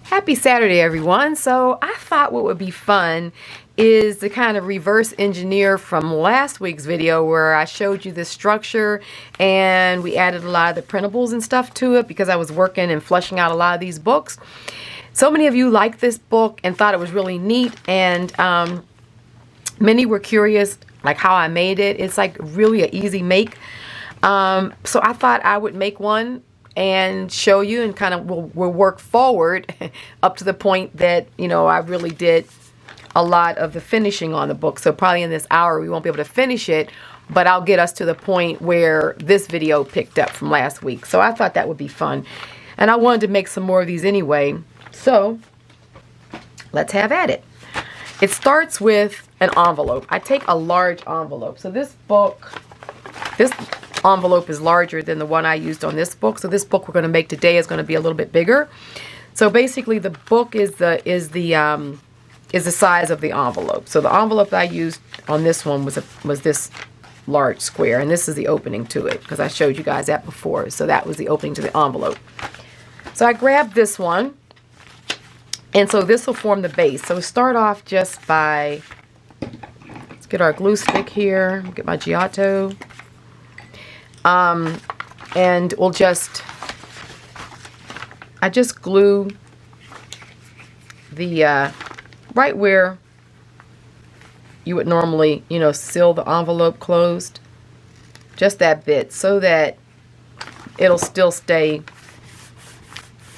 Happy Saturday, everyone. So I thought what would be fun is to kind of reverse engineer from last week's video where I showed you this structure and we added a lot of the printables and stuff to it because I was working and flushing out a lot of these books. So many of you liked this book and thought it was really neat, and many were curious like how I made it. It's like really an easy make. So I thought I would make one and show you, and kind of we'll work forward up to the point that, you know, I really did a lot of the finishing on the book. So probably in this hour we won't be able to finish it, but I'll get us to the point where this video picked up from last week. So I thought that would be fun, and I wanted to make some more of these anyway. So let's have at it. It starts with an envelope. I take a large envelope. So this envelope is larger than the one I used on this book. So this book we're going to make today is going to be a little bit bigger. So basically the book is the size of the envelope. So the envelope I used on this one was this large square, and this is the opening to it because I showed you guys that before. So that was the opening to the envelope. So I grabbed this one, and so this will form the base. So start off just by, let's get our glue stick here, get my Giotto. And we'll I just glue the, right where you would normally, you know, seal the envelope closed, just that bit, so that it'll still stay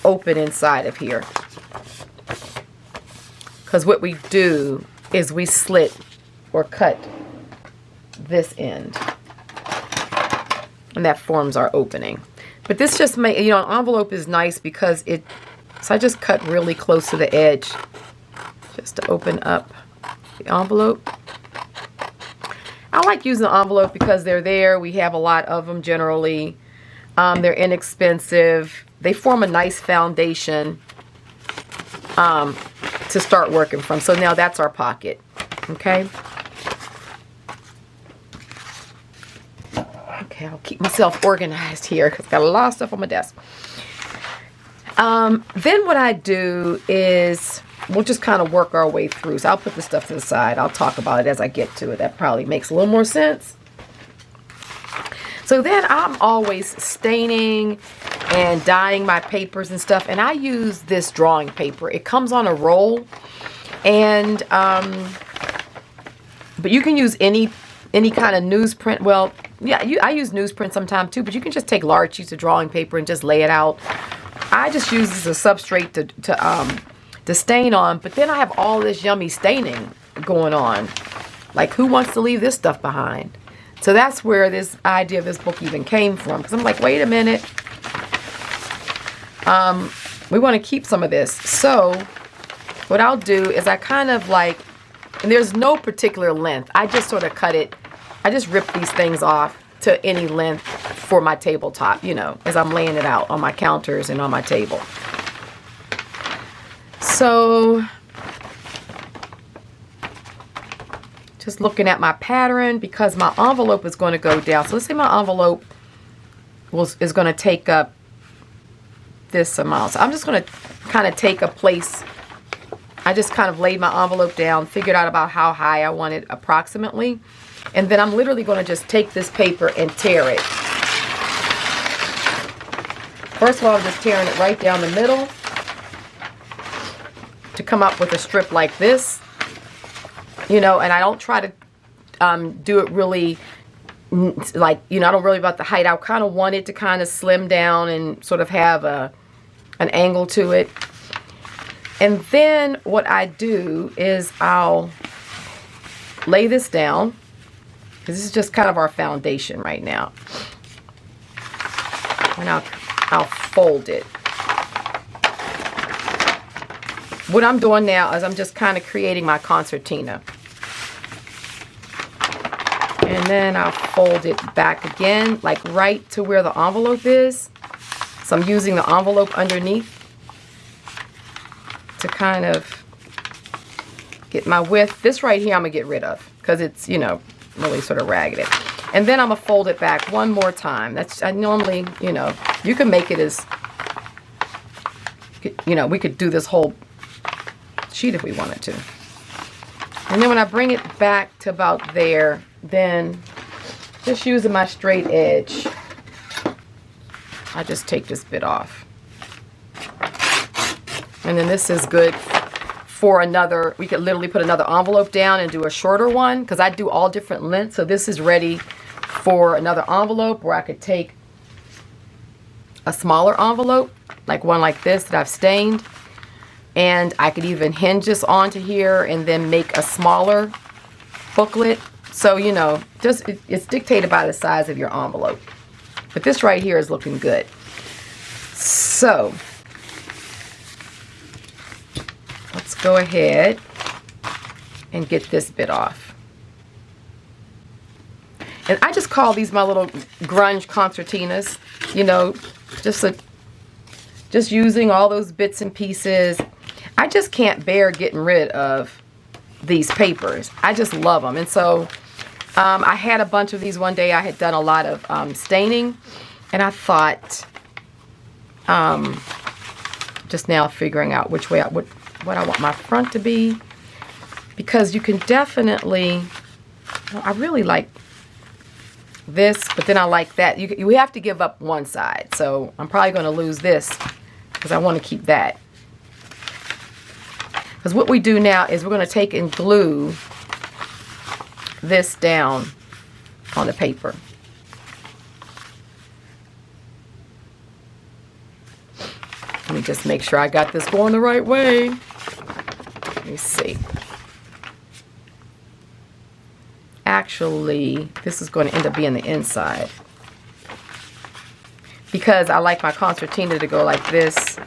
open inside of here. Because what we do is we slit or cut this end, and that forms our opening. But this just may, you know, an envelope is nice because so I just cut really close to the edge just to open up the envelope. I like using the envelope because they're there. We have a lot of them generally. They're inexpensive. They form a nice foundation to start working from. So now that's our pocket. Okay. Okay, I'll keep myself organized here because I've got a lot of stuff on my desk. Then what I do is we'll just kind of work our way through. So I'll put the stuff to the side. I'll talk about it as I get to it. That probably makes a little more sense. So then I'm always staining and dyeing my papers and stuff. And I use this drawing paper. It comes on a roll. And, but you can use any kind of newsprint. Well, yeah, I use newsprint sometimes too, but you can just take large sheets of drawing paper and just lay it out. I just use this as a substrate to stain on, but then I have all this yummy staining going on. Like, who wants to leave this stuff behind? So that's where this idea of this book even came from, because I'm like, wait a minute. We want to keep some of this. So what I'll do is I kind of like, and there's no particular length. I just sort of cut it. I just rip these things off to any length for my tabletop, you know, as I'm laying it out on my counters and on my table. So just looking at my pattern, because my envelope is going to go down. So let's say my envelope is going to take up this amount. So I'm just going to kind of take a place. I just kind of laid my envelope down, figured out about how high I want it approximately. And then I'm literally going to just take this paper and tear it. First of all, I'm just tearing it right down the middle to come up with a strip like this. You know, and I don't try to do it really, like, you know, I don't really about the height. I kind of want it to kind of slim down and sort of have an angle to it. And then what I do is I'll lay this down, because this is just kind of our foundation right now. And I'll fold it. What I'm doing now is I'm just kind of creating my concertina. And then I'll fold it back again, like right to where the envelope is. So I'm using the envelope underneath to kind of get my width. This right here I'm going to get rid of because it's, you know, really sort of ragged. And then I'm going to fold it back one more time. I normally, you know, you can make it as You know, we could do this whole sheet if we wanted to. And then when I bring it back to about there, then just using my straight edge, I just take this bit off. And then this is good for another, we could literally put another envelope down and do a shorter one, because I do all different lengths. So this is ready for another envelope where I could take a smaller envelope, like one like this that I've stained, and I could even hinge this onto here and then make a smaller booklet. So, you know, just it's dictated by the size of your envelope. But this right here is looking good. So let's go ahead and get this bit off. And I just call these my little grunge concertinas, you know, just using all those bits and pieces. I just can't bear getting rid of these papers. I just love them. And so I had a bunch of these one day. I had done a lot of staining, and I thought, just now figuring out which way what I want my front to be, because you can definitely, well, I really like this, but then I like that. You have to give up one side, so I'm probably going to lose this because I want to keep that. Because what we do now is we're going to take and glue this down on the paper. Let me just make sure I got this going the right way. Let me see. Actually, this is going to end up being the inside, because I like my concertina to go like this.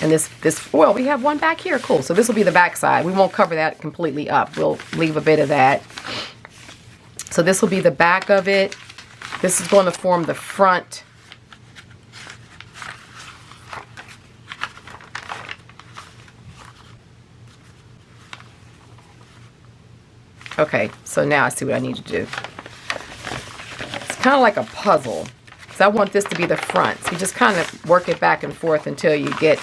And this, well, we have one back here. Cool. So this will be the back side. We won't cover that completely up. We'll leave a bit of that. So this will be the back of it. This is going to form the front. Okay, so now I see what I need to do. It's kind of like a puzzle, because I want this to be the front. So you just kind of work it back and forth until you get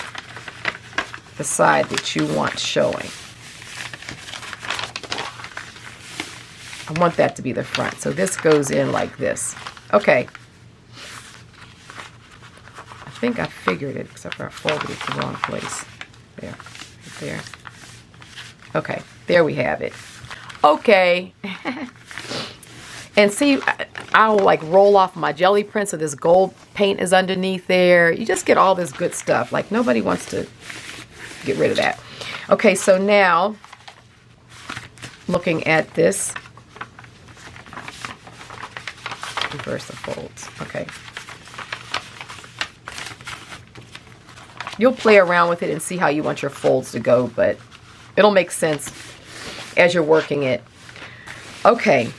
the side that you want showing. I want that to be the front. So this goes in like this. Okay. I think I figured it, except for I folded it to the wrong place. There. Right there. Okay. There we have it. Okay. And see, I'll like roll off my jelly print so this gold paint is underneath there. You just get all this good stuff. Like, nobody wants to get rid of that. Okay, so now looking at this, reverse the folds. Okay. You'll play around with it and see how you want your folds to go, but it'll make sense as you're working it. Okay.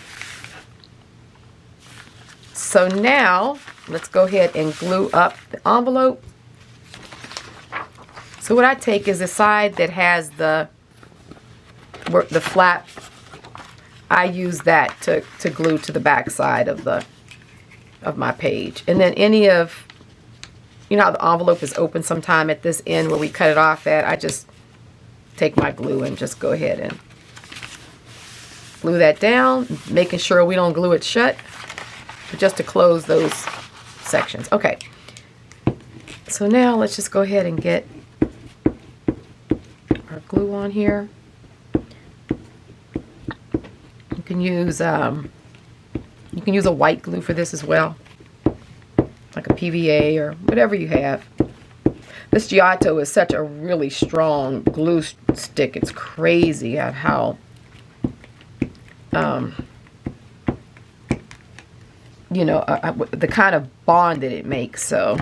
So now let's go ahead and glue up the envelope. So what I take is the side that has the flap. I use that to glue to the back side of my page. And then any of, you know how the envelope is open sometime at this end where we cut it off at, I just take my glue and just go ahead and glue that down, making sure we don't glue it shut, but just to close those sections. Okay. So now let's just go ahead and get our glue on here. You can use a white glue for this as well, like a PVA or whatever you have. This Giotto is such a really strong glue stick. It's crazy at how you know, the kind of bond that it makes. So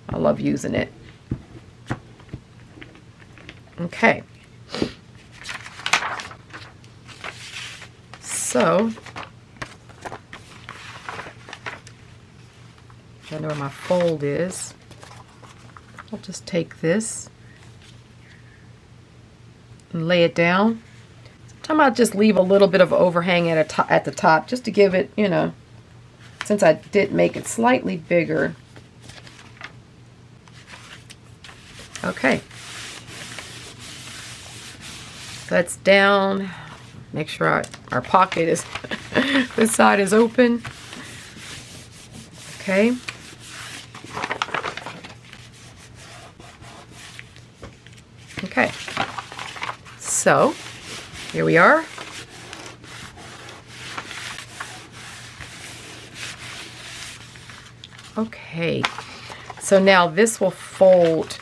I love using it. Okay. So I know where my fold is. I'll just take this and lay it down. Sometimes I'll just leave a little bit of overhang at the top just to give it, you know, since I did make it slightly bigger, Okay. So that's down. Make sure our pocket is, this side is open. Okay. Okay. So, here we are. Okay. So now this will fold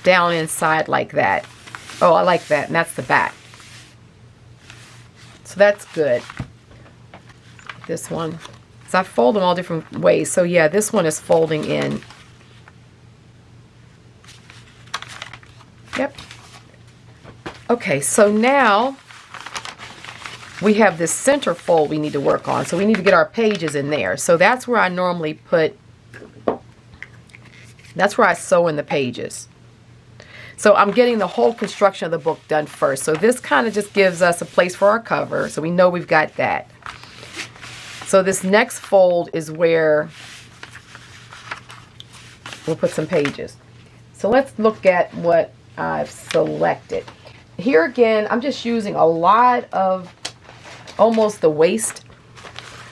down inside like that. Oh, I like that. And that's the back. So that's good. This one. So I fold them all different ways. So yeah, this one is folding in. Yep. Okay, so now we have this center fold we need to work on. So we need to get our pages in there. So that's where I normally put, that's where I sew in the pages. So I'm getting the whole construction of the book done first. So this kind of just gives us a place for our cover. So we know we've got that. So this next fold is where we'll put some pages. So let's look at what I've selected. Here again, I'm just using a lot of almost the waste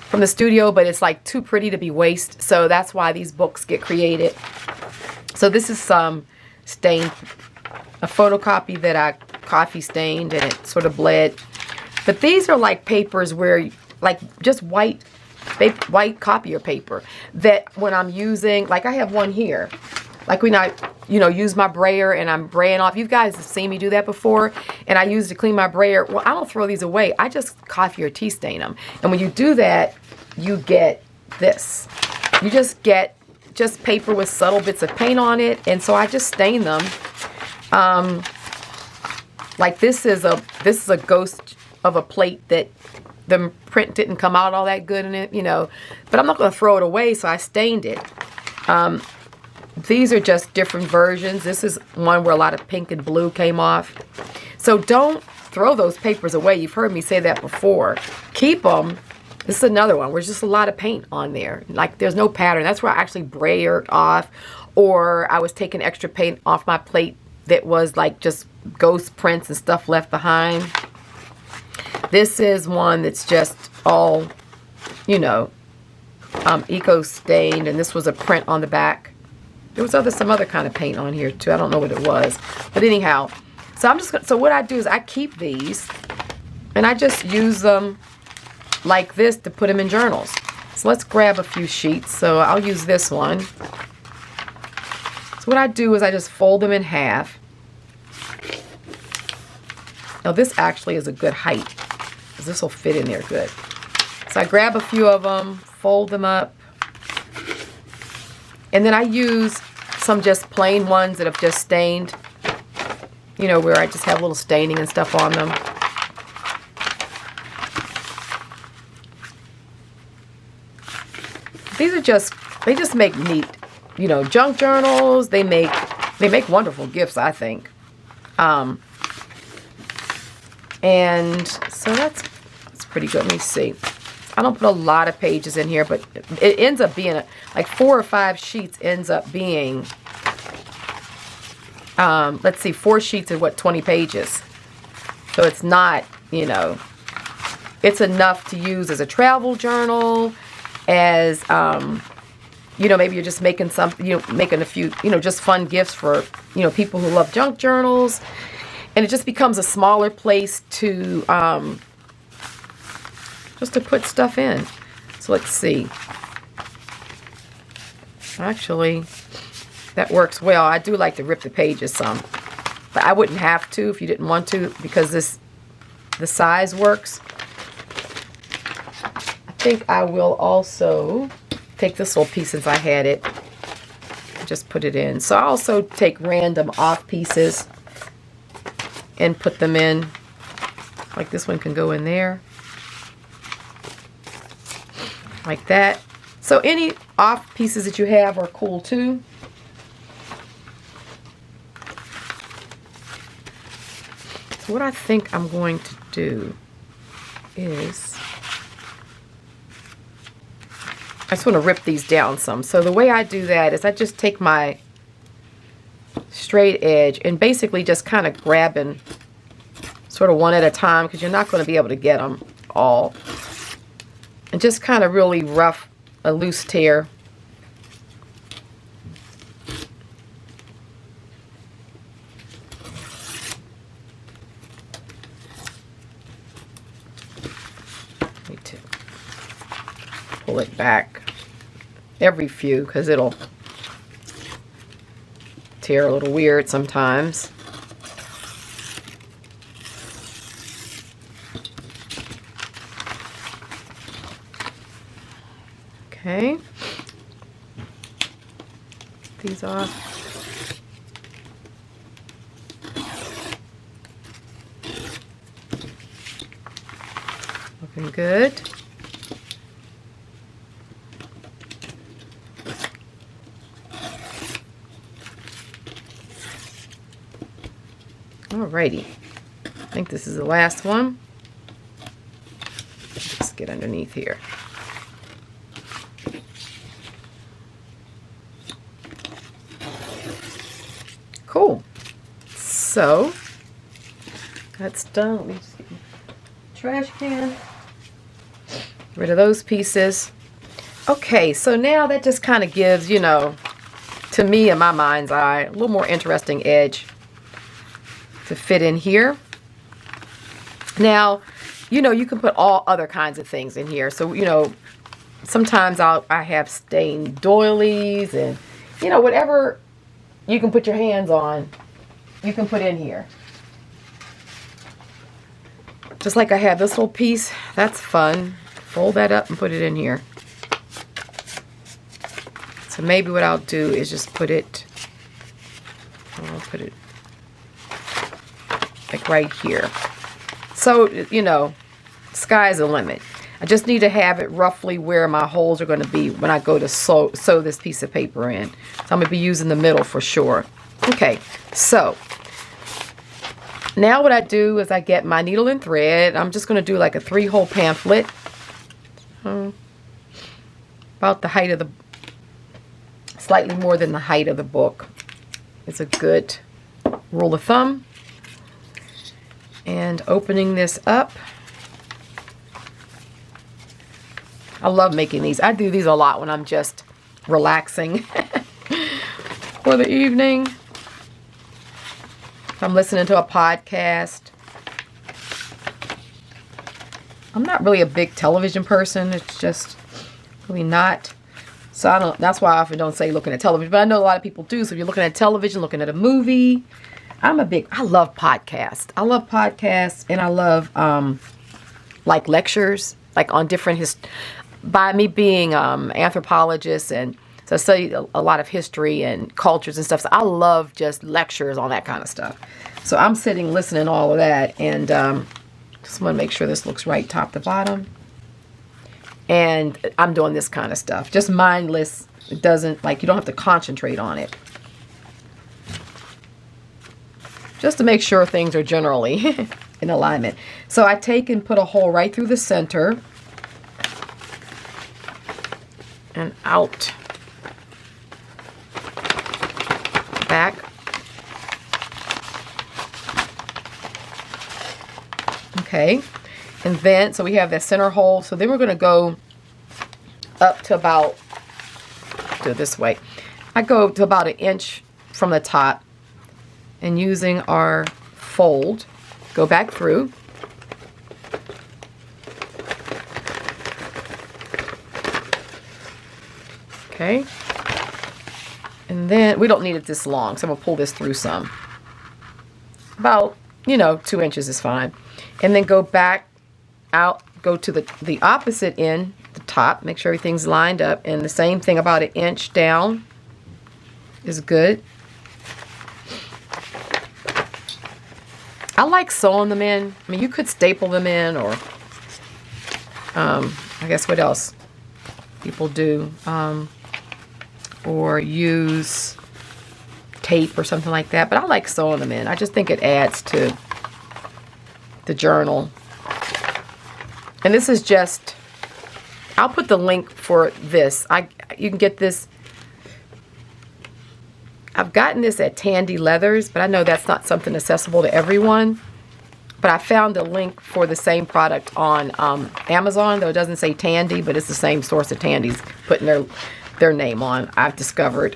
from the studio, but it's like too pretty to be waste. So that's why these books get created. So this is some stained, a photocopy that I coffee stained and it sort of bled. But these are like papers where, like just white copier paper that when I'm using, like I have one here, like when I, you know, use my brayer and I'm braying off. You guys have seen me do that before, and I use it to clean my brayer. Well, I don't throw these away. I just coffee or tea stain them. And when you do that, you get this. You just get just paper with subtle bits of paint on it, and so I just stain them. Like this is a ghost of a plate that the print didn't come out all that good in it, you know. But I'm not going to throw it away, so I stained it. These are just different versions. This is one where a lot of pink and blue came off. So don't throw those papers away. You've heard me say that before. Keep them. This is another one where there's just a lot of paint on there. Like there's no pattern. That's where I actually brayered off, or I was taking extra paint off my plate that was like just ghost prints and stuff left behind. This is one that's just all, you know, eco stained, and this was a print on the back. There was some other kind of paint on here too. I don't know what it was, but anyhow. So I'm just gonna, so what I do is I keep these, and I just use them like this to put them in journals. So let's grab a few sheets. So I'll use this one. So what I do is I just fold them in half. Now this actually is a good height, because this will fit in there good. So I grab a few of them, fold them up, and then I use some just plain ones that have just stained, you know, where I just have a little staining and stuff on them. These are just, they just make neat, you know, junk journals. They make wonderful gifts, I think. And so that's pretty good. Let me see. I don't put a lot of pages in here, but it ends up being like 4 or 5 sheets ends up being, let's see, 4 sheets of what, 20 pages. So it's not, you know, it's enough to use as a travel journal, as, you know, maybe you're just making some, you know, making a few, you know, just fun gifts for, you know, people who love junk journals. And it just becomes a smaller place to, just to put stuff in. So let's see. Actually, that works well. I do like to rip the pages some, but I wouldn't have to if you didn't want to, because the size works. I think I will also take this little piece since I had it, just put it in. So I also take random off pieces and put them in. Like this one can go in there. Like that. So any off pieces that you have are cool too. So what I think I'm going to do is, I just want to rip these down some. So the way I do that is I just take my straight edge, and basically just kind of grabbing sort of one at a time, because you're not going to be able to get them all. And just kind of really rough a loose tear. Need to pull it back every few, because it'll tear a little weird sometimes. Okay, these off. Looking good. Alrighty, I think this is the last one. Just get underneath here. Cool. So that's done. Let me just get my trash can. Get rid of those pieces. Okay, so now that just kind of gives, you know, to me in my mind's eye, a little more interesting edge to fit in here. Now, you know, you can put all other kinds of things in here. So, you know, sometimes I have stained doilies and, you know, whatever you can put your hands on, you can put in here. Just like I have this little piece, that's fun. Fold that up and put it in here. So maybe what I'll do is just put it, I'll put it like right here. So, you know, sky's the limit. I just need to have it roughly where my holes are going to be when I go to sew this piece of paper in. So I'm going to be using the middle for sure. Okay, so now what I do is I get my needle and thread. I'm just going to do like a 3-hole pamphlet. About the height of the, slightly more than the height of the book is a good rule of thumb. And opening this up. I love making these. I do these a lot when I'm just relaxing for the evening. If I'm listening to a podcast. I'm not really a big television person. It's just really not. So I don't, that's why I often don't say looking at television. But I know a lot of people do. So if you're looking at television, looking at a movie. I love podcasts. I love podcasts, and I love like lectures, like on different by me being anthropologist, and so I study a lot of history and cultures and stuff. So I love just lectures on that kind of stuff. So I'm sitting listening to all of that, and just want to make sure this looks right top to bottom. And I'm doing this kind of stuff, just mindless. It doesn't, like, you don't have to concentrate on it. Just to make sure things are generally in alignment. So I take and put a hole right through the center and out, back. Okay, and then so we have that center hole. So then we're going to go up to about, do it this way. I go to about 1 inch from the top. And using our fold, go back through. Okay. And then we don't need it this long, so I'm going to pull this through some. About, you know, 2 inches is fine. And then go back out, go to the opposite end, the top, make sure everything's lined up. And the same thing, about 1 inch down is good. I like sewing them in. I mean, you could staple them in, or I guess what else people do, or use tape or something like that. But I like sewing them in. I just think it adds to the journal. And this is just, I'll put the link for this. You can get this. I've gotten this at Tandy Leathers, but I know that's not something accessible to everyone. But I found a link for the same product on Amazon, though it doesn't say Tandy, but it's the same source of Tandy's putting their name on, I've discovered.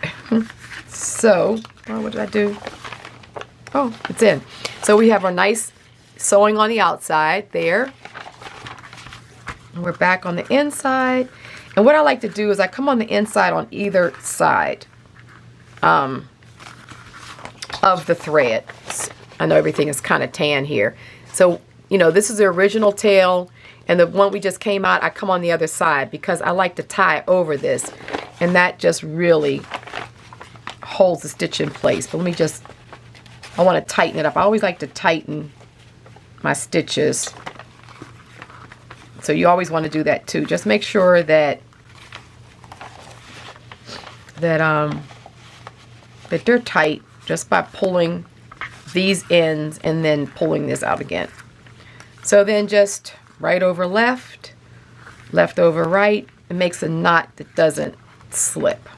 So, oh, what did I do? Oh, it's in. So we have our nice sewing on the outside there. And we're back on the inside. And what I like to do is I come on the inside on either side of the thread. I know everything is kind of tan here. So, you know, this is the original tail, and the one we just came out, I come on the other side because I like to tie over this, and that just really holds the stitch in place. But let me just, I want to tighten it up. I always like to tighten my stitches. So you always want to do that too. Just make sure that they're tight just by pulling these ends and then pulling this out again. So then just right over left, left over right. It makes a knot that doesn't slip,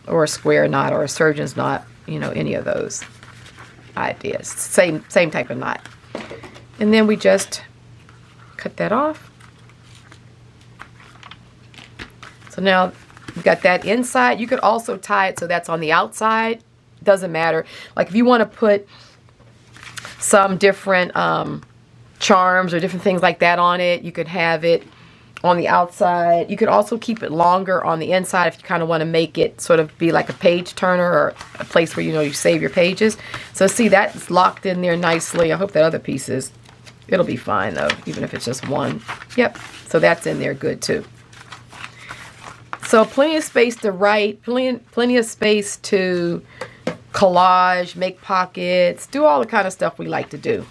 or a square knot or a surgeon's knot, you know, any of those ideas. Same type of knot. And then we just cut that off. So now you've got that inside. You could also tie it so that's on the outside. Doesn't matter. Like if you want to put some different charms or different things like that on it, you could have it on the outside. You could also keep it longer on the inside if you kind of want to make it sort of be like a page turner or a place where, you know, you save your pages. So see, that's locked in there nicely. I hope that other piece is, it'll be fine though, even if it's just one. Yep, so that's in there good too. So plenty of space to write, plenty of space to collage, make pockets, do all the kind of stuff we like to do.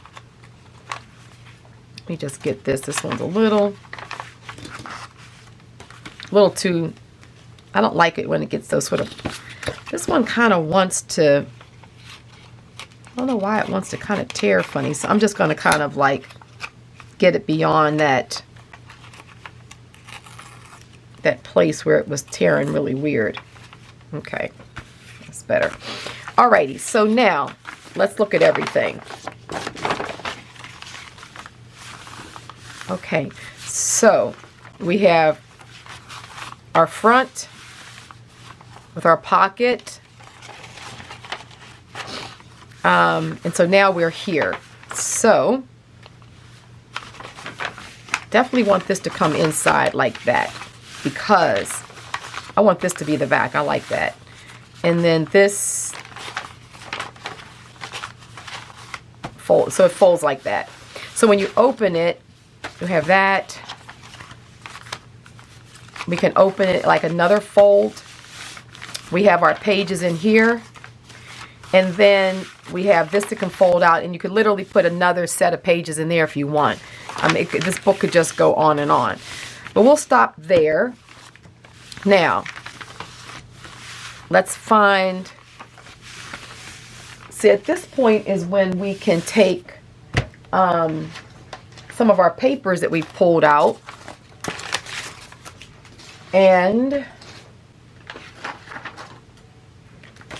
Let me just get this. This one's a little too, I don't like it when it gets those sort of, this one kind of wants to, I don't know why it wants to kind of tear funny. So I'm just going to kind of like get it beyond that place where it was tearing really weird. Okay, that's better. Alrighty, so now let's look at everything. Okay, so we have our front with our pocket. And so now we're here. So definitely want this to come inside like that because I want this to be the back. I like that. And then this fold, so it folds like that. So when you open it, you have that. We can open it like another fold. We have our pages in here. And then we have this that can fold out, and you could literally put another set of pages in there if you want. I mean, this book could just go on and on. But we'll stop there. Now, let's find, see, at this point is when we can take some of our papers that we've pulled out, and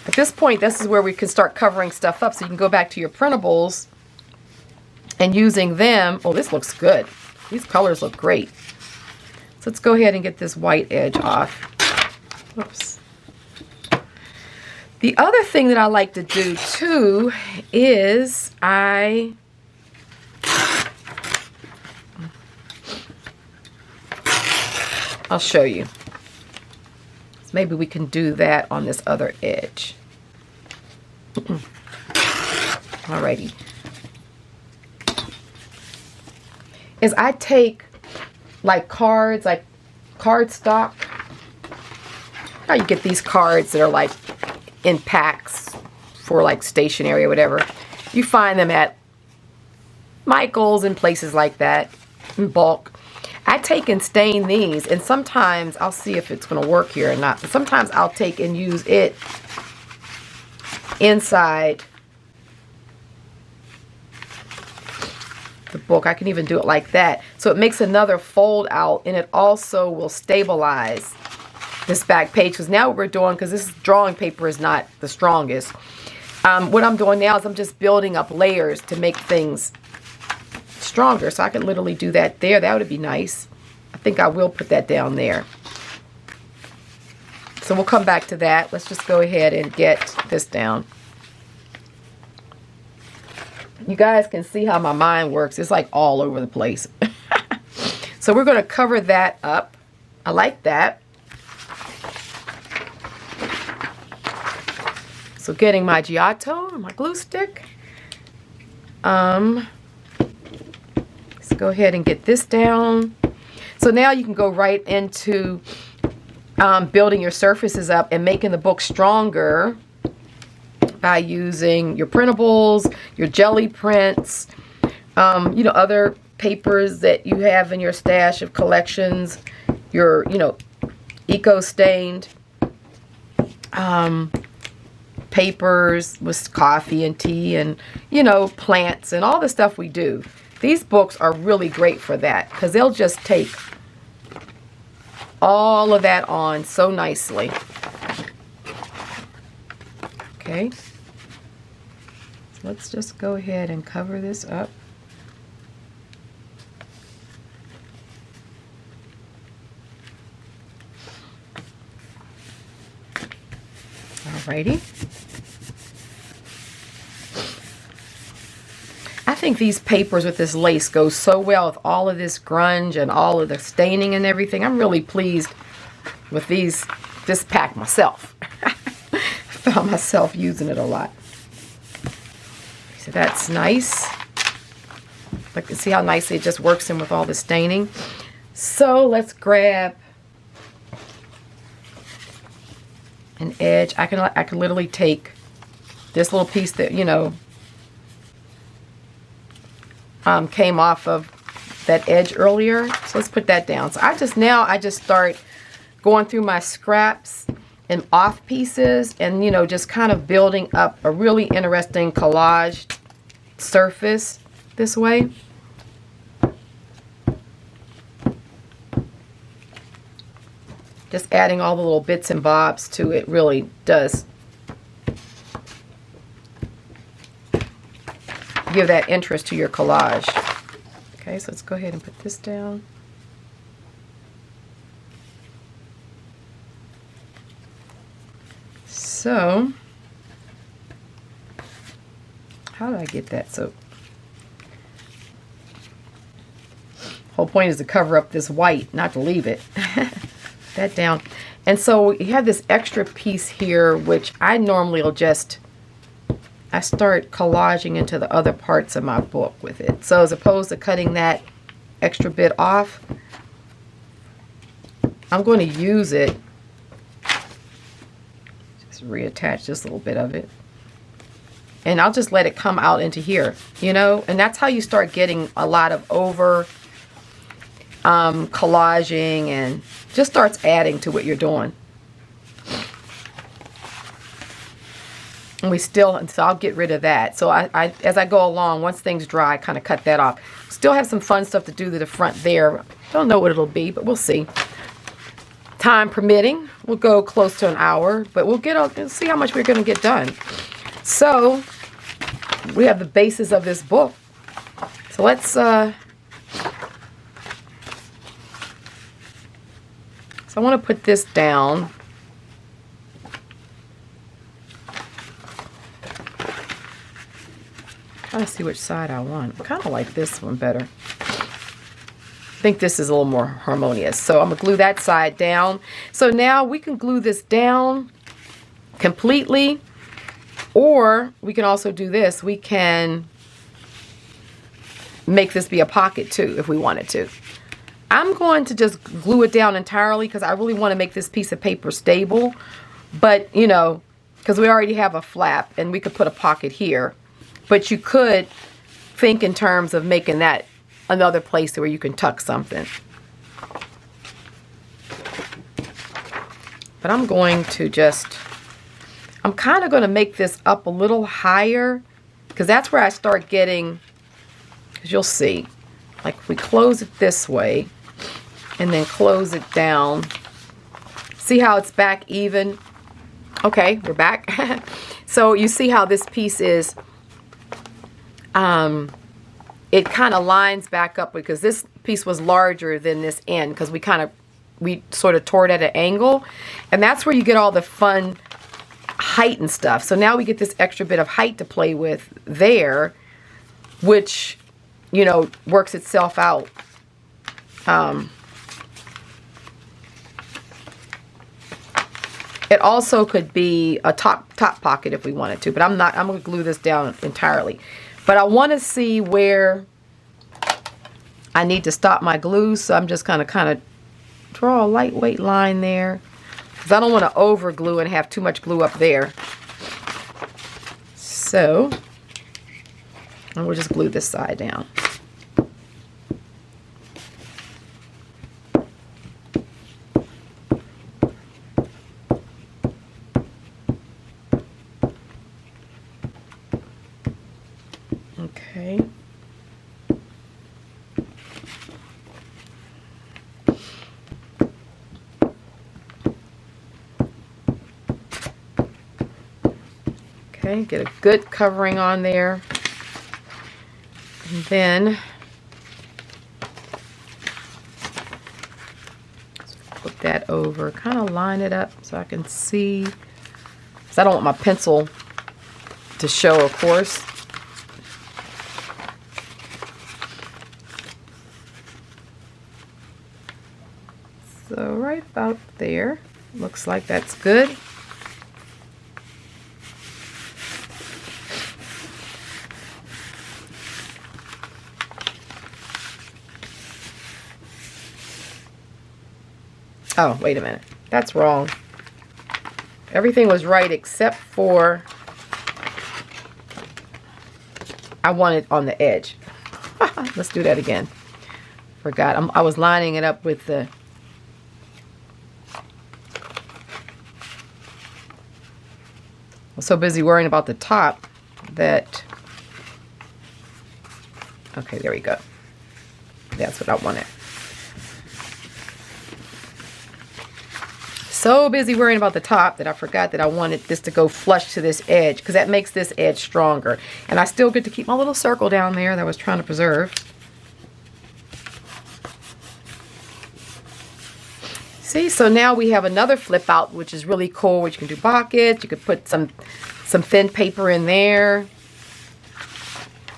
at this point, this is where we can start covering stuff up. So you can go back to your printables and using them. Oh, this looks good. These colors look great. So let's go ahead and get this white edge off. Oops. The other thing that I like to do too is I'll show you. So maybe we can do that on this other edge. Alrighty. Is I take like cards, like cardstock. How you get these cards that are like in packs for like stationery or whatever. You find them at Michael's and places like that in bulk. I take and stain these, and sometimes I'll see if it's going to work here or not. But sometimes I'll take and use it inside the book. I can even do it like that. So it makes another fold out, and it also will stabilize this back page, because now what we're doing, because this drawing paper is not the strongest, what I'm doing now is I'm just building up layers to make things stronger. So I can literally do that there. That would be nice. I think I will put that down there. So we'll come back to that. Let's just go ahead and get this down. You guys can see how my mind works. It's like all over the place. So we're going to cover that up. I like that. So getting my Giotto, my glue stick. Let's go ahead and get this down. So now you can go right into building your surfaces up and making the book stronger by using your printables, your Gelli prints, you know, other papers that you have in your stash of collections, your, you know, eco-stained papers with coffee and tea and, you know, plants and all the stuff we do. These books are really great for that because they'll just take all of that on so nicely. Okay. So let's just go ahead and cover this up. Alrighty. I think these papers with this lace go so well with all of this grunge and all of the staining and everything. I'm really pleased with this pack myself. I found myself using it a lot. So that's nice. I can see how nicely it just works in with all the staining. So let's grab an edge. I can literally take this little piece that, you know, came off of that edge earlier. So let's put that down. So I just start going through my scraps and off pieces and, you know, just kind of building up a really interesting collage surface this way. Just adding all the little bits and bobs to it really does give that interest to your collage. Okay, so let's go ahead and put this down. So, how do I get that? So, whole point is to cover up this white, not to leave it. That down. And so you have this extra piece here, which I normally will just, I start collaging into the other parts of my book with it. So as opposed to cutting that extra bit off, I'm going to use it, just reattach this little bit of it. And I'll just let it come out into here, you know, and that's how you start getting a lot of over collaging and just starts adding to what you're doing. And so I'll get rid of that. So I as I go along, once things dry, I kind of cut that off. Still have some fun stuff to do to the front there. Don't know what it'll be, but we'll see. Time permitting, we'll go close to an hour, but we'll see how much we're going to get done. So we have the basis of this book. So let's so I want to put this down. Trying to see which side I want. I kind of like this one better. I think this is a little more harmonious. So I'm going to glue that side down. So now we can glue this down completely, or we can also do this. We can make this be a pocket too if we wanted to. I'm going to just glue it down entirely because I really want to make this piece of paper stable. But, you know, because we already have a flap and we could put a pocket here. But you could think in terms of making that another place where you can tuck something. But I'm going to I'm kind of going to make this up a little higher because that's where I start getting, because you'll see, like if we close it this way and then close it down See how it's back even? Okay, we're back. So you see how this piece is, it kind of lines back up because this piece was larger than this end because we sort of tore it at an angle, and that's where you get all the fun height and stuff. So now we get this extra bit of height to play with there, which, you know, works itself out. It also could be a top pocket if we wanted to, but I'm going to glue this down entirely. But I want to see where I need to stop my glue, so I'm just going to kind of draw a lightweight line there, because I don't want to over glue and have too much glue up there. So, and we'll just glue this side down. Okay. Okay, get a good covering on there. And then put that over, kind of line it up so I can see. Because I don't want my pencil to show, of course. So right about there, looks like that's good. Oh, wait a minute. That's wrong. Everything was right except for I want it on the edge. Let's do that again. Forgot. I was lining it up with the... I was so busy worrying about the top that... Okay, there we go. That's what I wanted. So busy worrying about the top that I forgot that I wanted this to go flush to this edge, because that makes this edge stronger. And I still get to keep my little circle down there that I was trying to preserve. See, so now we have another flip out, which is really cool, which you can do pockets. You could put some thin paper in there.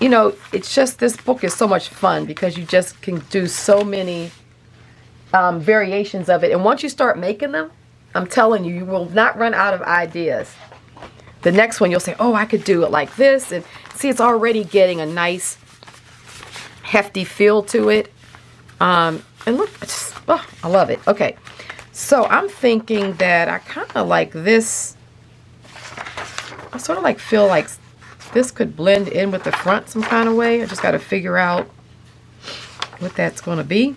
You know, it's just, this book is so much fun because you just can do so many variations of it. And once you start making them, I'm telling you, you will not run out of ideas. The next one, you'll say, oh, I could do it like this. And see, it's already getting a nice, hefty feel to it. And look, oh, I love it. Okay, so I'm thinking that I kind of like this. I sort of like feel like this could blend in with the front some kind of way. I just got to figure out what that's going to be.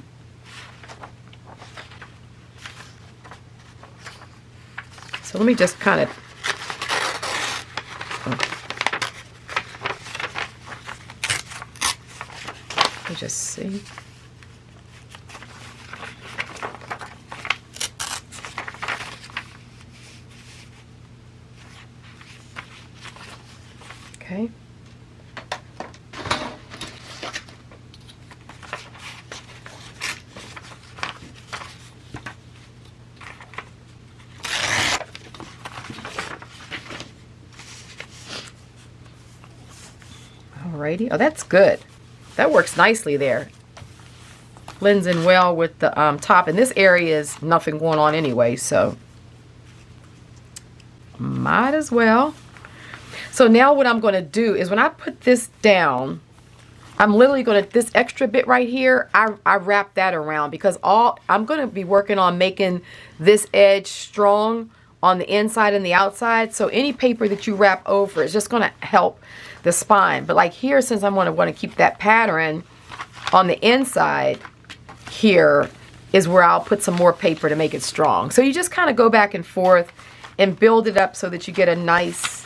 So let me just kind of, let me just see. Okay. Alrighty. Oh, that's good. That works nicely there. Blends in well with the top. And this area is nothing going on anyway, so might as well. So now what I'm going to do is when I put this down, I'm literally going to, this extra bit right here, I wrap that around because I'm going to be working on making this edge strong on the inside and the outside. So any paper that you wrap over is just going to help the spine. But like here, since I'm going to want to keep that pattern on the inside, here is where I'll put some more paper to make it strong. So you just kind of go back and forth and build it up so that you get a nice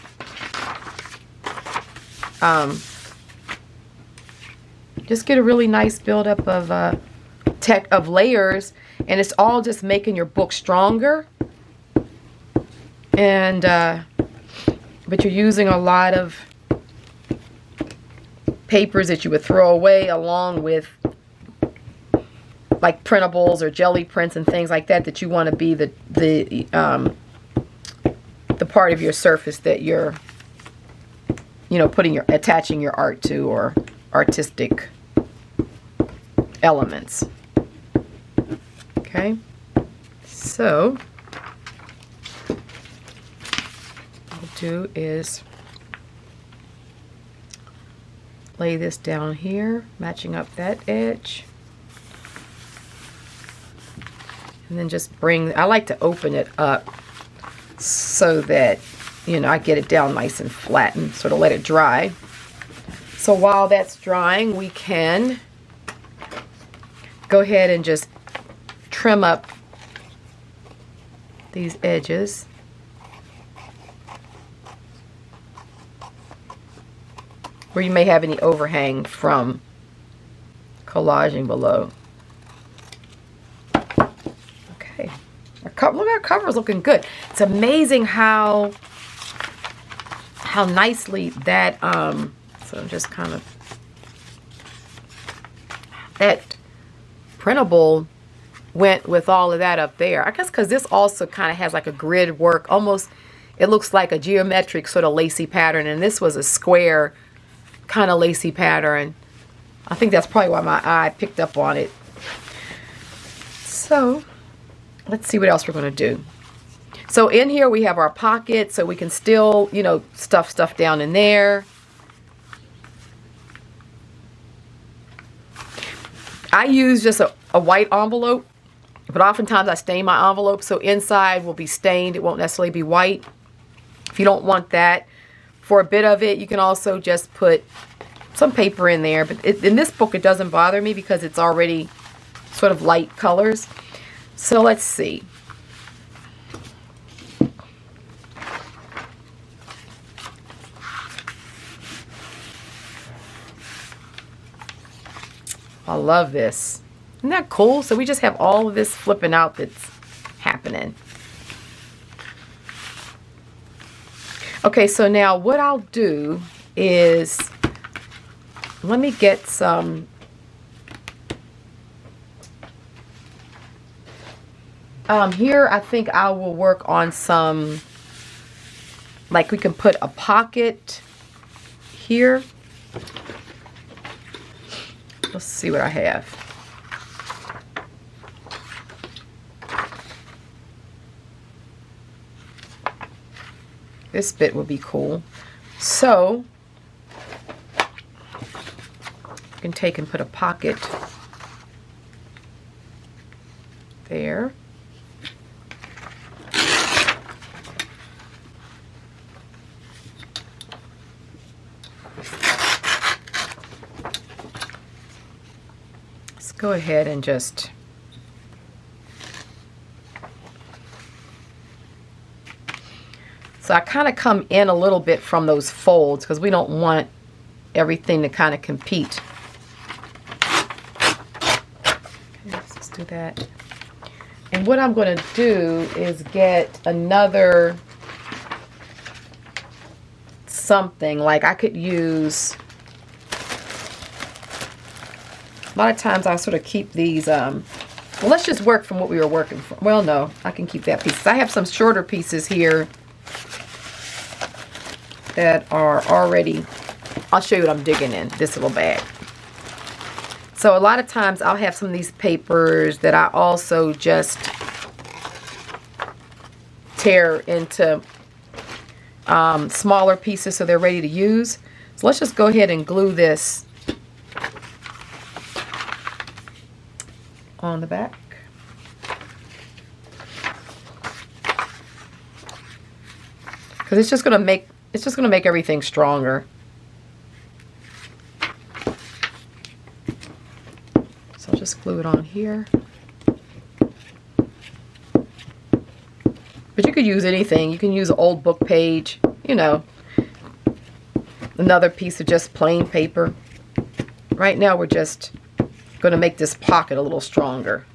just get a really nice buildup of layers, and it's all just making your book stronger and but you're using a lot of papers that you would throw away, along with like printables or jelly prints and things like that, that you want to be the part of your surface that you're, you know, attaching your art to, or artistic elements. Okay, so what I'll do is lay this down here, matching up that edge. And then just I like to open it up so that, you know, I get it down nice and flat and sort of let it dry. So while that's drying, we can go ahead and just trim up these edges. Where you may have any overhang from collaging below. Okay, look, our cover is looking good. It's amazing how nicely that so I'm just kind of, that printable went with all of that up there. I guess because this also kind of has like a grid work, almost it looks like a geometric sort of lacy pattern, and this was a square kind of lacy pattern. I think that's probably why my eye picked up on it. So let's see what else we're going to do. So in here we have our pocket, so we can still, you know, stuff stuff down in there. I use just a white envelope, but oftentimes I stain my envelope, so inside will be stained. It won't necessarily be white. If you don't want that, for a bit of it, you can also just put some paper in there. But in this book, it doesn't bother me because it's already sort of light colors. So let's see. I love this. Isn't that cool? So we just have all of this flipping out that's happening. Okay, so now what I'll do is, let me get some here. I think I will work on some, like we can put a pocket here. Let's see what I have. This bit would be cool. So you can take and put a pocket there. Let's go ahead and just so I kind of come in a little bit from those folds because we don't want everything to kind of compete. Okay, let's just do that. And what I'm going to do is get another something, like I could use, a lot of times I sort of keep these, well, let's just work from what we were working from. Well, no, I can keep that piece. I have some shorter pieces here that are already, I'll show you what I'm digging in this little bag. So a lot of times I'll have some of these papers that I also just tear into smaller pieces so they're ready to use. So let's just go ahead and glue this on the back. Because it's just going to make everything stronger. So I'll just glue it on here. But you could use anything. You can use an old book page, you know, another piece of just plain paper. Right now we're just going to make this pocket a little stronger.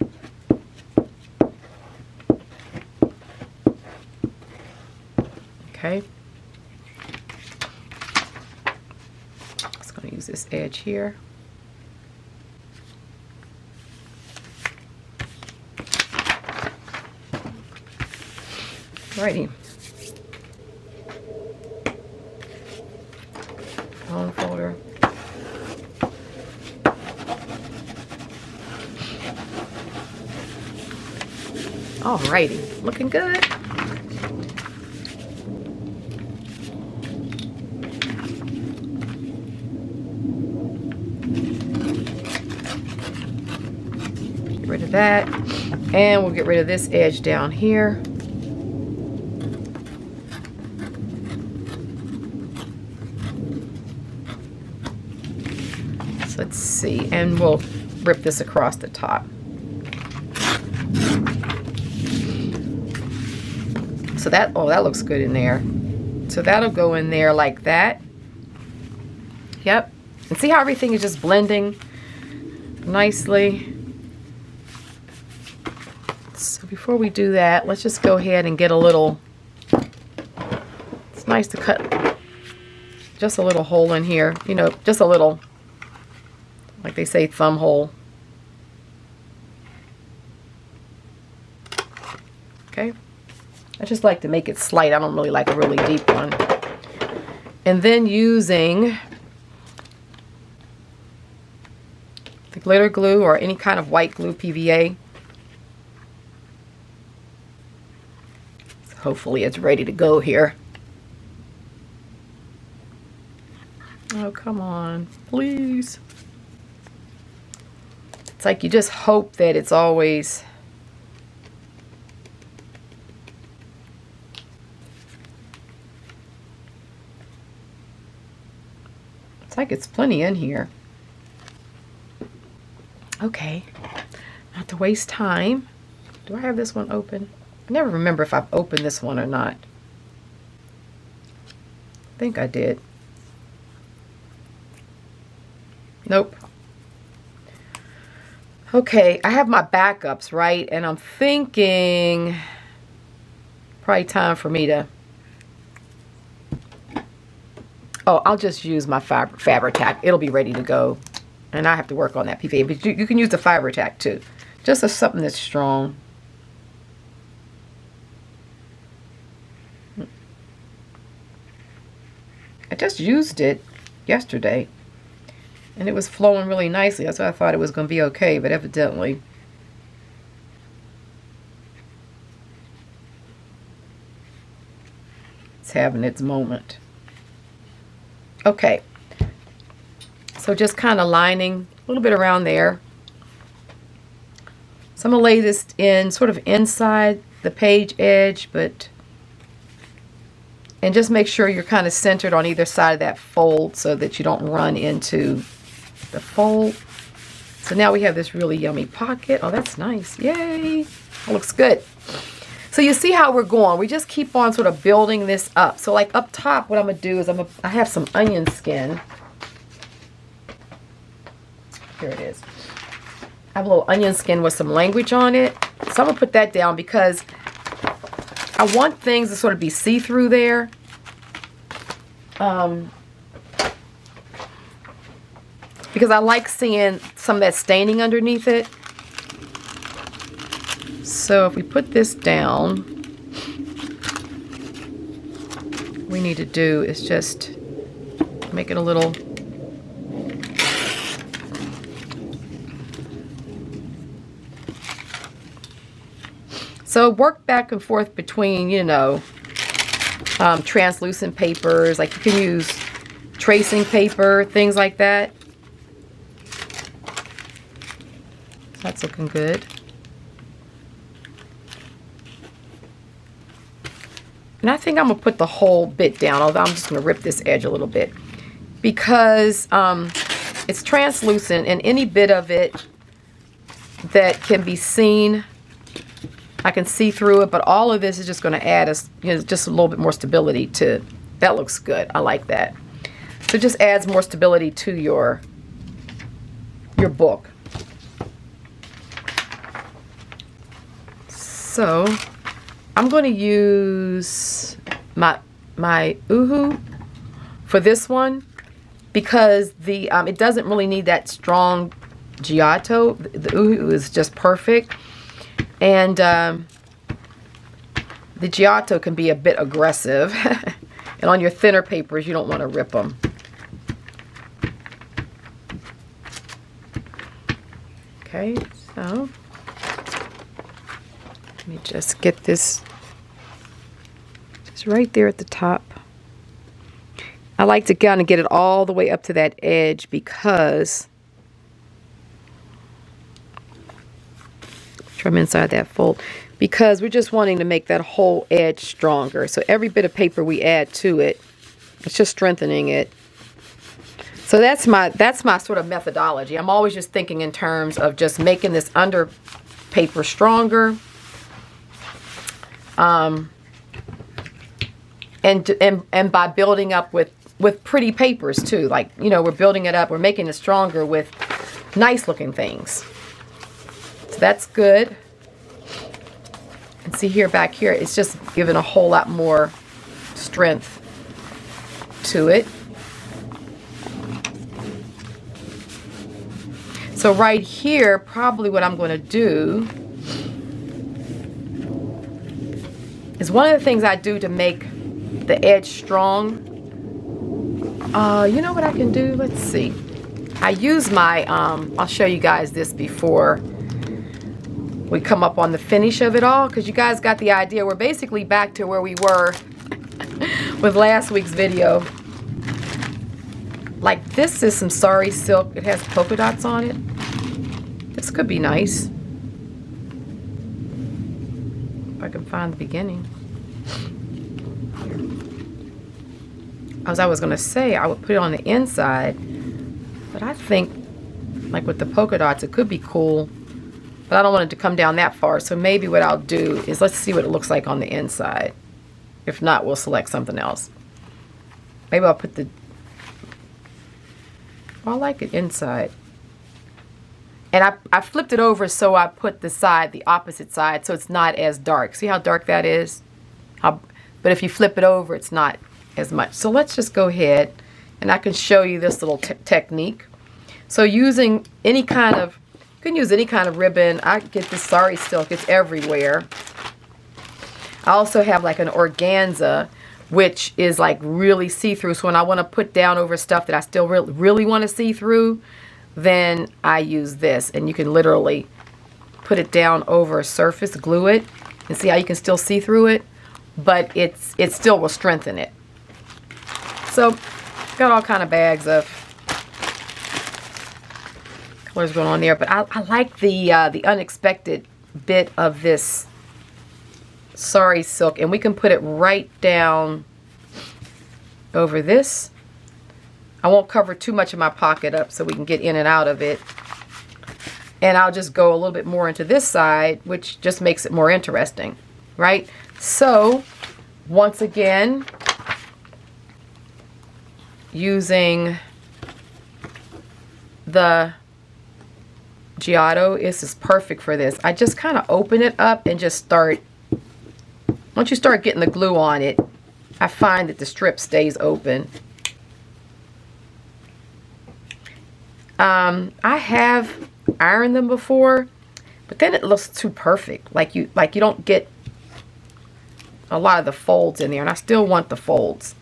Okay. Just going to use this edge here. Alrighty. Long folder. Alrighty, looking good. Get rid of that, and we'll get rid of this edge down here. So let's see, and we'll rip this across the top. So that, oh, that looks good in there. So that'll go in there like that. Yep. And see how everything is just blending nicely. So before we do that, let's just go ahead and get a little, it's nice to cut just a little hole in here. You know, just a little, like they say, thumb hole. Okay. I just like to make it slight. I don't really like a really deep one. And then using the glitter glue or any kind of white glue, PVA. So hopefully it's ready to go here. Oh, come on, please. It's like you just hope that it's always like it's plenty in here. Okay, not to waste time. Do I have this one open? I never remember if I've opened this one or not. I think I did. Nope. Okay, I have my backups, right? And I'm thinking probably time for me to, oh, I'll just use my Fabri-Tac. It'll be ready to go. And I have to work on that PVA. But you can use the Fabri-Tac too. Just as something that's strong. I just used it yesterday. And it was flowing really nicely. That's why I thought it was going to be okay. But evidently, it's having its moment. Okay, so just kind of lining a little bit around there. So I'm going to lay this in sort of inside the page edge, but, and just make sure you're kind of centered on either side of that fold so that you don't run into the fold. So now we have this really yummy pocket. Oh, that's nice. Yay. That looks good. So you see how we're going. We just keep on sort of building this up. So like up top, what I'm going to do is I have some onion skin. Here it is. I have a little onion skin with some language on it. So I'm going to put that down because I want things to sort of be see-through there. Because I like seeing some of that staining underneath it. So if we put this down, what we need to do is just make it a little, so work back and forth between, you know, translucent papers, like you can use tracing paper, things like that. That's looking good. And I think I'm going to put the whole bit down, although I'm just going to rip this edge a little bit. Because it's translucent, and any bit of it that can be seen, I can see through it, but all of this is just going to add just a little bit more stability to, that looks good. I like that. So it just adds more stability to your book. So I'm going to use my my Uhu for this one, because the it doesn't really need that strong Giotto. The Uhu is just perfect, and the Giotto can be a bit aggressive, and on your thinner papers you don't want to rip them. Okay, so let me just get this just right there at the top. I like to kind of get it all the way up to that edge because from inside that fold, because we're just wanting to make that whole edge stronger. So every bit of paper we add to it, it's just strengthening it. So that's my sort of methodology. I'm always just thinking in terms of just making this under paper stronger, and by building up with pretty papers too. Like, you know, we're building it up, we're making it stronger with nice looking things. So that's good. And see here, back here, it's just giving a whole lot more strength to it. So right here, probably what I'm going to do is one of the things I do to make the edge strong. You know what I can do? Let's see. I use my, I'll show you guys this before we come up on the finish of it all, because you guys got the idea. We're basically back to where we were with last week's video. Like, this is some sari silk. It has polka dots on it. This could be nice. If I can find the beginning. As I was going to say, I would put it on the inside, but I think, like with the polka dots, it could be cool, but I don't want it to come down that far. So maybe what I'll do is, let's see what it looks like on the inside. If not, we'll select something else. Maybe I'll put the, well, I like it inside. And I flipped it over, so I put the opposite side, so it's not as dark. See how dark that is? But if you flip it over, it's not as much. So let's just go ahead, and I can show you this little technique. So using any kind of, you can use any kind of ribbon. I get this sari silk, it's everywhere. I also have like an organza, which is like really see-through. So when I want to put down over stuff that I still really want to see through, then I use this, and you can literally put it down over a surface, glue it, and see how you can still see through it, but it still will strengthen it. So got all kind of bags of colors going on there, but I like the unexpected bit of this sari silk, and we can put it right down over this. I won't cover too much of my pocket up so we can get in and out of it. And I'll just go a little bit more into this side, which just makes it more interesting, right? So, once again, using the Giotto, this is perfect for this. I just kind of open it up and just start, once you start getting the glue on it, I find that the strip stays open. I have ironed them before, but then it looks too perfect. Like you don't get a lot of the folds in there, and I still want the folds.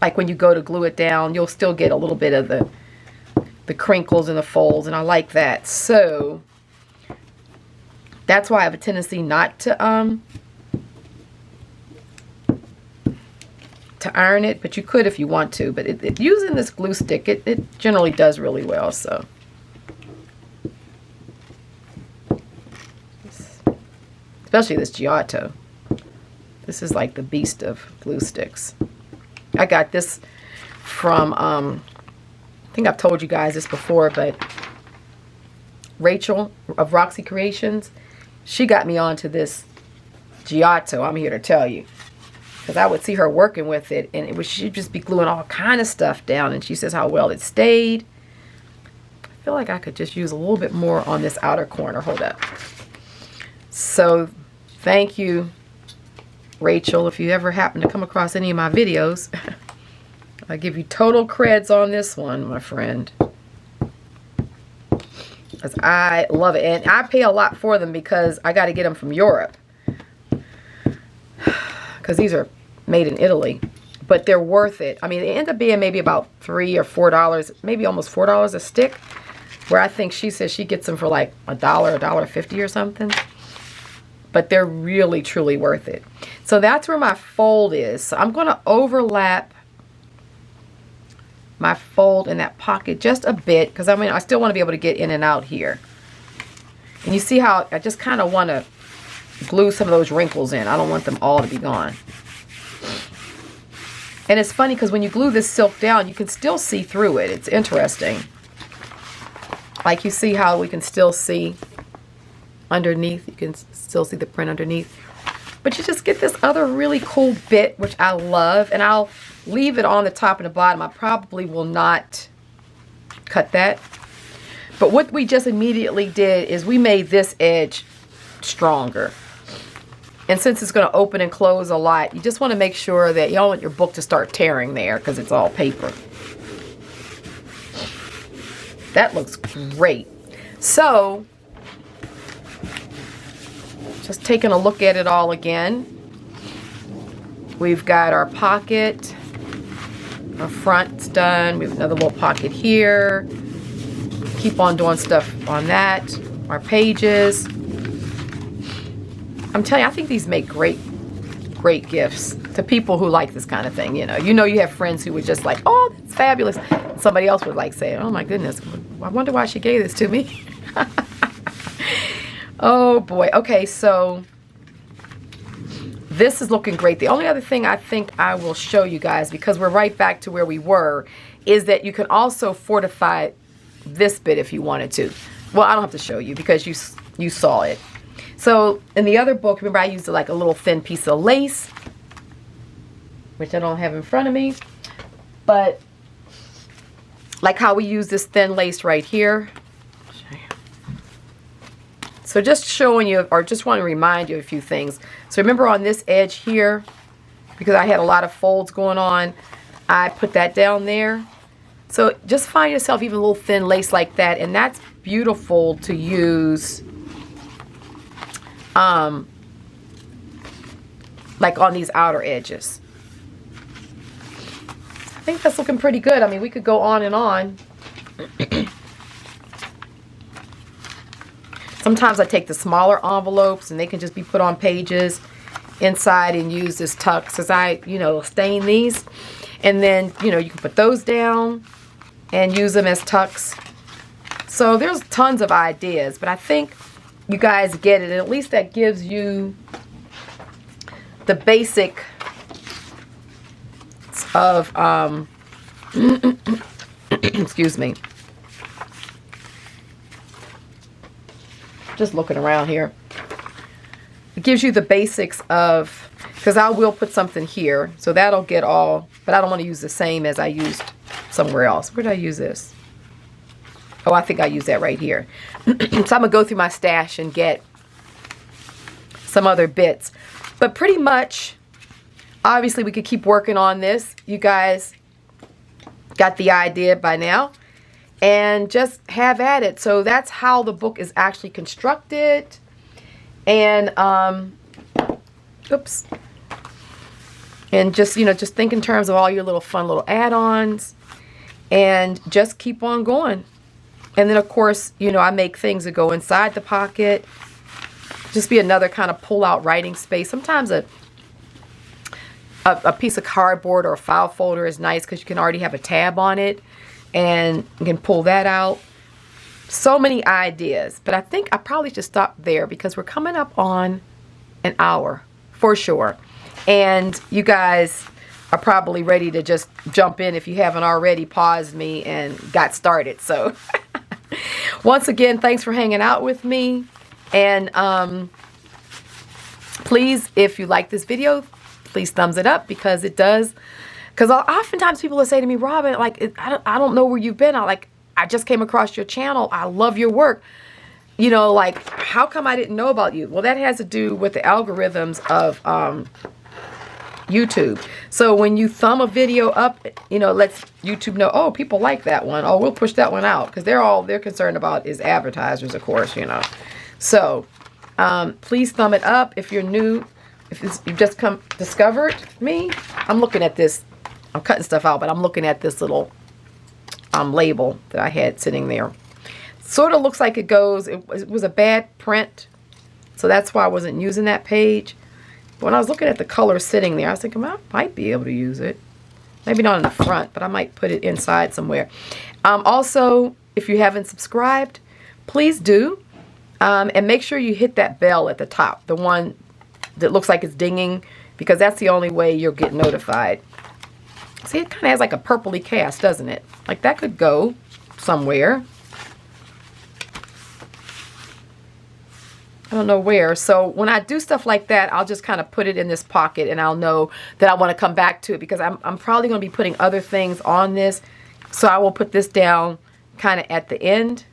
Like when you go to glue it down, you'll still get a little bit of the crinkles and the folds, and I like that. So that's why I have a tendency not to iron it, but you could if you want to. But using this glue stick, it generally does really well. So especially this Giotto. This is like the beast of glue sticks. I got this from I think I've told you guys this before, but Rachel of Roxy Creations, she got me onto this Giotto. I'm here to tell you, because I would see her working with it, and she'd just be gluing all kind of stuff down, and she says how well it stayed. I feel like I could just use a little bit more on this outer corner. Hold up. So thank you, Rachel, if you ever happen to come across any of my videos, I give you total creds on this one, my friend. Because I love it. And I pay a lot for them because I got to get them from Europe. Because these are made in Italy. But they're worth it. I mean, they end up being maybe about $3 or $4, maybe almost $4 a stick. Where I think she says she gets them for like $1, $1.50 or something. But they're really, truly worth it. So that's where my fold is. So I'm going to overlap my fold in that pocket just a bit. Because I mean, I still want to be able to get in and out here. And you see how I just kind of want to glue some of those wrinkles in. I don't want them all to be gone. And it's funny because when you glue this silk down, you can still see through it. It's interesting. Like you see how we can still see underneath. You can still see the print underneath. But you just get this other really cool bit, which I love. And I'll leave it on the top and the bottom. I probably will not cut that. But what we just immediately did is we made this edge stronger. And since it's going to open and close a lot, you just want to make sure that you don't want your book to start tearing there because it's all paper. That looks great. So, just taking a look at it all again. We've got our pocket. Our front's done. We have another little pocket here. Keep on doing stuff on that. Our pages. I'm telling you, I think these make great gifts to people who like this kind of thing. You know you have friends who would just like, oh, that's fabulous. And somebody else would like say, oh my goodness, I wonder why she gave this to me. Oh boy. Okay, so this is looking great. The only other thing I think I will show you guys, because we're right back to where we were, is that you can also fortify this bit if you wanted to. Well, I don't have to show you because you saw it. So in the other book, remember I used like a little thin piece of lace, which I don't have in front of me, but like how we use this thin lace right here. So just showing you, or just want to remind you of a few things. So remember on this edge here, because I had a lot of folds going on, I put that down there. So just find yourself even a little thin lace like that, and that's beautiful to use like on these outer edges. I think that's looking pretty good. I mean, we could go on and on. Sometimes I take the smaller envelopes and they can just be put on pages inside and use this tucks as I, stain these. And then, you can put those down and use them as tucks. So there's tons of ideas, but I think you guys get it. And at least that gives you the basic of, excuse me. Just looking around here. It gives you the basics of, because I will put something here. So that'll get all, but I don't want to use the same as I used somewhere else. Where did I use this? Oh, I think I use that right here. So I'm going to go through my stash and get some other bits. But pretty much, obviously we could keep working on this. You guys got the idea by now. And just have at it. So that's how the book is actually constructed. And, oops. And just, just think in terms of all your little fun little add-ons. And just keep on going. And then, of course, I make things that go inside the pocket. Just be another kind of pull-out writing space. Sometimes a piece of cardboard or a file folder is nice because you can already have a tab on it. And you can pull that out. So many ideas. But I think I probably should stop there because we're coming up on an hour for sure. And you guys are probably ready to just jump in if you haven't already paused me and got started. So once again, thanks for hanging out with me. And please, if you like this video, please thumbs it up because it does. Because oftentimes people will say to me, Robin, like, I don't know where you've been. I just came across your channel. I love your work. Like, how come I didn't know about you? Well, that has to do with the algorithms of YouTube. So when you thumb a video up, you know, it lets YouTube know, oh, people like that one. Oh, we'll push that one out, because they're concerned about is advertisers, of course, you know. So please thumb it up if you're new. If you've just discovered me, I'm looking at this. I'm cutting stuff out, but I'm looking at this little label that I had sitting there. Sort of looks like it goes. It was a bad print, so that's why I wasn't using that page. When I was looking at the color sitting there, I was thinking, well, I might be able to use it. Maybe not in the front, but I might put it inside somewhere. Also, if you haven't subscribed, please do. And make sure you hit that bell at the top, the one that looks like it's dinging, because that's the only way you'll get notified. See, it kind of has like a purpley cast, doesn't it? Like that could go somewhere. I don't know where. So when I do stuff like that, I'll just kind of put it in this pocket, and I'll know that I want to come back to it, because I'm probably going to be putting other things on this. So I will put this down kind of at the end.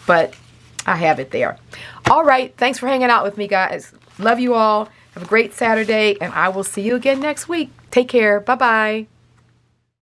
But I have it there. All right. Thanks for hanging out with me, guys. Love you all. Have a great Saturday, and I will see you again next week. Take care. Bye-bye.